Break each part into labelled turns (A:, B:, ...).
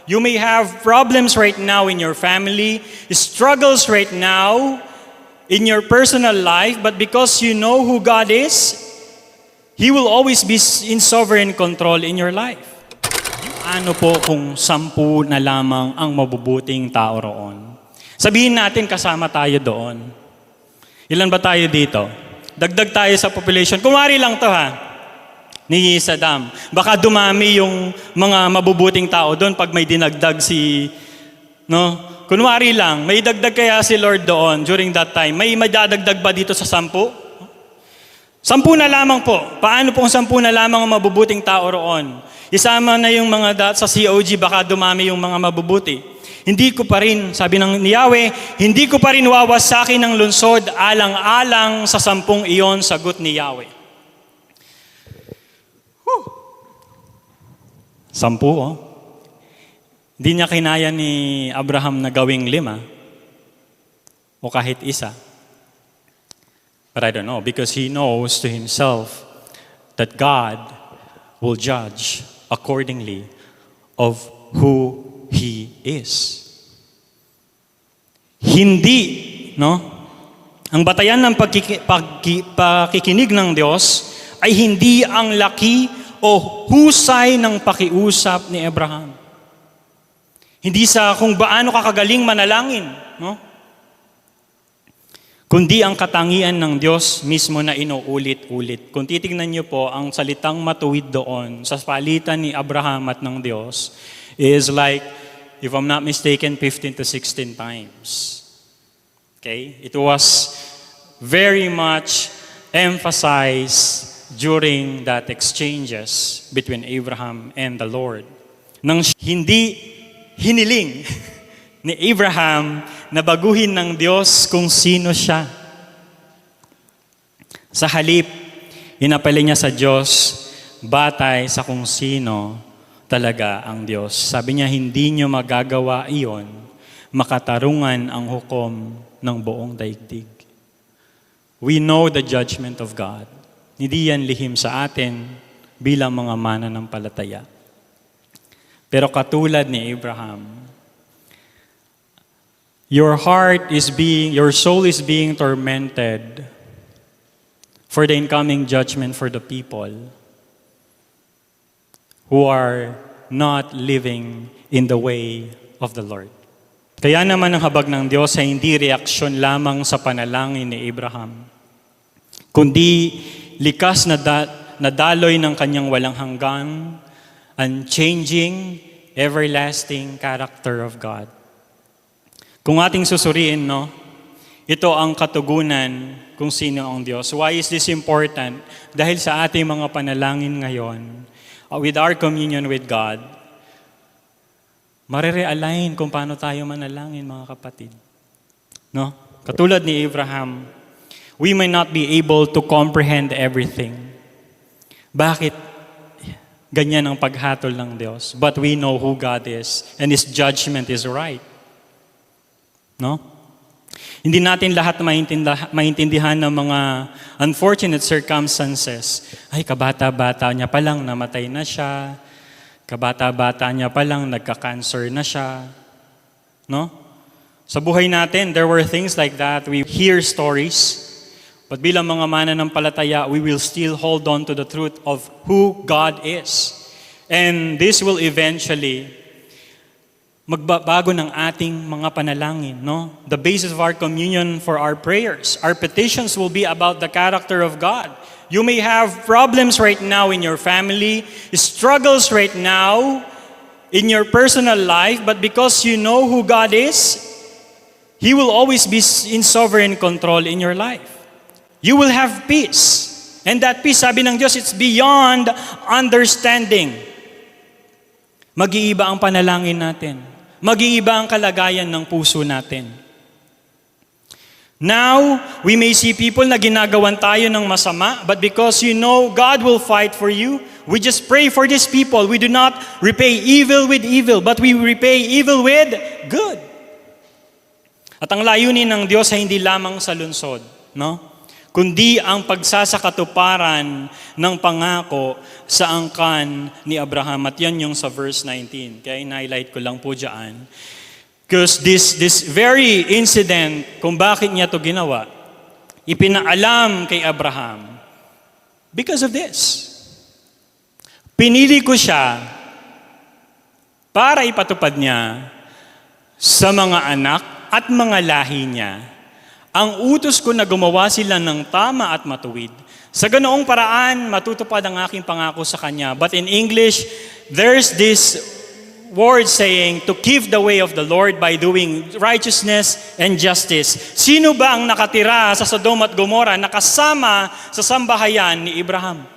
A: You may have problems right now in your family, struggles right now in your personal life, but because you know who God is, He will always be in sovereign control in your life. Ano po kung 10 na lamang ang mabubuting tao roon? Sabihin natin kasama tayo doon. Ilan ba tayo dito? Dagdag tayo sa population. Kunwari lang to ni Saddam. Baka dumami yung mga mabubuting tao doon pag may dinagdag Kunwari lang, may dagdag kaya si Lord doon during that time. May madadagdag ba dito sa 10? 10 na lamang po. Paano pong 10 na lamang ang mabubuting tao roon? Isama na yung mga sa COG, baka dumami yung mga mabubuti. Hindi ko pa rin, sabi ng Yahweh, hindi ko pa rin wawasakin ng lungsod alang-alang sa 10 iyon, sagot ni Yahweh. 10, Hindi niya kinaya ni Abraham na gawing 5 o kahit 1. But I don't know, because he knows to himself that God will judge accordingly of who He is. Hindi, ang batayan ng pakikinig ng Diyos ay hindi ang laki o husay ng pakiusap ni Abraham. Hindi sa kung gaano kakagaling manalangin, kundi ang katangian ng Diyos mismo na inuulit-ulit. Kung titignan niyo po, ang salitang matuwid doon sa palitan ni Abraham at ng Diyos is like, if I'm not mistaken, 15 to 16 times. Okay? It was very much emphasized during that exchanges between Abraham and the Lord. Nang hindi hiniling ni Abraham na baguhin ng Diyos kung sino siya. Sa halip, inapela niya sa Diyos batay sa kung sino talaga ang Diyos. Sabi niya, hindi niyo magagawa iyon, makatarungan ang hukom ng buong daigdig. We know the judgment of God. Hindi yan lihim sa atin bilang mga mananampalataya. Pero katulad ni Abraham, your soul is being tormented for the incoming judgment for the people who are not living in the way of the Lord. Kaya naman ang habag ng Diyos ay hindi reaksyon lamang sa panalangin ni Abraham, kundi likas na daloy ng kanyang walang hanggan, unchanging, everlasting character of God. Kung ating susuriin, ito ang katugunan kung sino ang Diyos. Why is this important? Dahil sa ating mga panalangin ngayon, with our communion with God, marirealign kung paano tayo manalangin, mga kapatid. Katulad ni Abraham, we may not be able to comprehend everything. Bakit ganyan ang paghatol ng Diyos? But we know who God is, and His judgment is right. Hindi natin lahat maintindihan ng mga unfortunate circumstances. Ay, kabata-bata niya pa lang namatay na siya. Kabata-bata niya pa lang nagka-cancer na siya. Sa buhay natin, there were things like that. We hear stories. But bilang mga mananampalataya, we will still hold on to the truth of who God is. And this will eventually magbabago ng ating mga panalangin, The basis of our communion for our prayers, our petitions will be about the character of God. You may have problems right now in your family, struggles right now in your personal life, but because you know who God is, He will always be in sovereign control in your life. You will have peace. And that peace, sabi ng Diyos, it's beyond understanding. Mag-iiba ang panalangin natin. Mag-iiba ang kalagayan ng puso natin. Now, we may see people na ginagawan tayo ng masama, but because you know God will fight for you, we just pray for these people. We do not repay evil with evil, but we repay evil with good. At ang layunin ng Diyos ay hindi lamang sa lungsod, kundi ang pagsasakatuparan ng pangako sa angkan ni Abraham. At yan yung sa verse 19. Okay, na-highlight ko lang po dyan. Because this very incident, kung bakit niya to ginawa, ipinaalam kay Abraham because of this. Pinili ko siya para ipatupad niya sa mga anak at mga lahi niya ang utos ko na gumawa sila ng tama at matuwid. Sa ganoong paraan, matutupad ang aking pangako sa kanya. But in English, there's this word saying to keep the way of the Lord by doing righteousness and justice. Sino ba ang nakatira sa Sodom at Gomorrah nakasama sa sambahayan ni Abraham?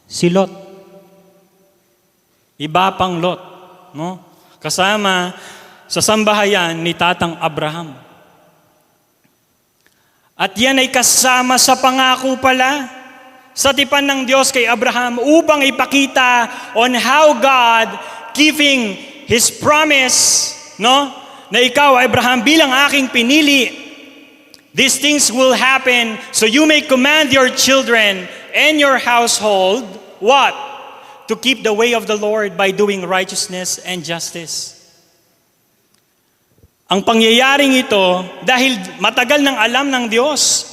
A: Si Lot. Iba pang Lot, no? Kasama sa sambahayan ni Tatang Abraham. At yan ay kasama sa pangako pala sa tipan ng Diyos kay Abraham upang ipakita on how God giving His promise, no? Na ikaw, Abraham, bilang aking pinili, these things will happen so you may command your children and your household, what? To keep the way of the Lord by doing righteousness and justice. Ang pangyayaring ito, dahil matagal nang alam ng Diyos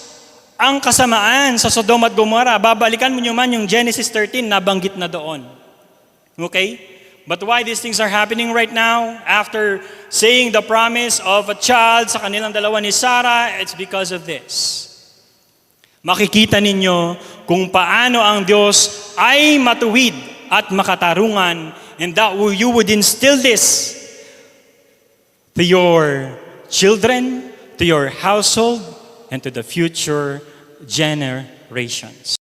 A: ang kasamaan sa Sodom at Gomorrah, babalikan mo nyo man yung Genesis 13, nabanggit na doon. Okay? But why these things are happening right now, after saying the promise of a child sa kanilang dalawa ni Sarah, it's because of this. Makikita ninyo kung paano ang Diyos ay matuwid at makatarungan, and that you would instill this to your children, to your household, and to the future generations.